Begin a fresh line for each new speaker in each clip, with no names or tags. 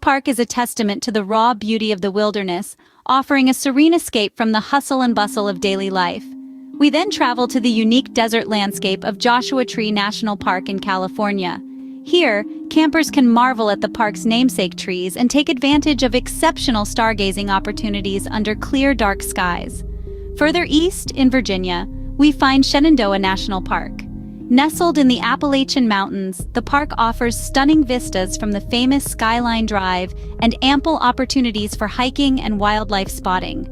park is a testament to the raw beauty of the wilderness, offering a serene escape from the hustle and bustle of daily life. We then travel to the unique desert landscape of Joshua Tree National Park in California. Here, campers can marvel at the park's namesake trees and take advantage of exceptional stargazing opportunities under clear, dark skies. Further east, in Virginia, we find Shenandoah National Park. Nestled in the Appalachian Mountains, the park offers stunning vistas from the famous Skyline Drive and ample opportunities for hiking and wildlife spotting.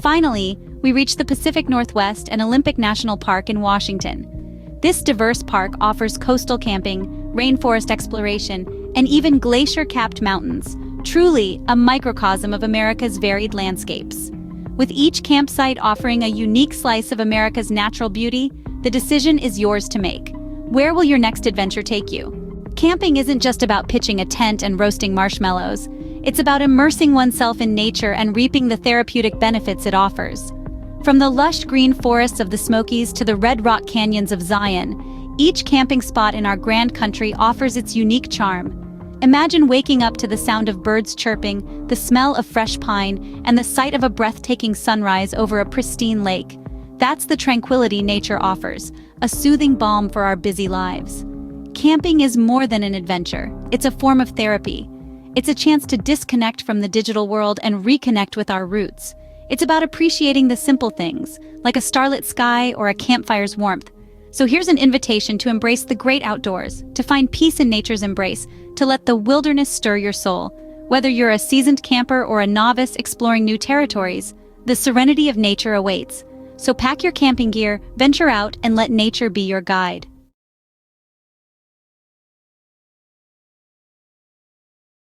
Finally, we reach the Pacific Northwest and Olympic National Park in Washington. This diverse park offers coastal camping, rainforest exploration, and even glacier-capped mountains, truly a microcosm of America's varied landscapes. With each campsite offering a unique slice of America's natural beauty, the decision is yours to make. Where will your next adventure take you? Camping isn't just about pitching a tent and roasting marshmallows. It's about immersing oneself in nature and reaping the therapeutic benefits it offers. From the lush green forests of the Smokies to the red rock canyons of Zion, each camping spot in our grand country offers its unique charm. Imagine waking up to the sound of birds chirping, the smell of fresh pine, and the sight of a breathtaking sunrise over a pristine lake. That's the tranquility nature offers, a soothing balm for our busy lives. Camping is more than an adventure. It's a form of therapy. It's a chance to disconnect from the digital world and reconnect with our roots. It's about appreciating the simple things, like a starlit sky or a campfire's warmth. So here's an invitation to embrace the great outdoors, to find peace in nature's embrace, to let the wilderness stir your soul. Whether you're a seasoned camper or a novice exploring new territories, the serenity of nature awaits. So pack your camping gear, venture out, and let nature be your guide.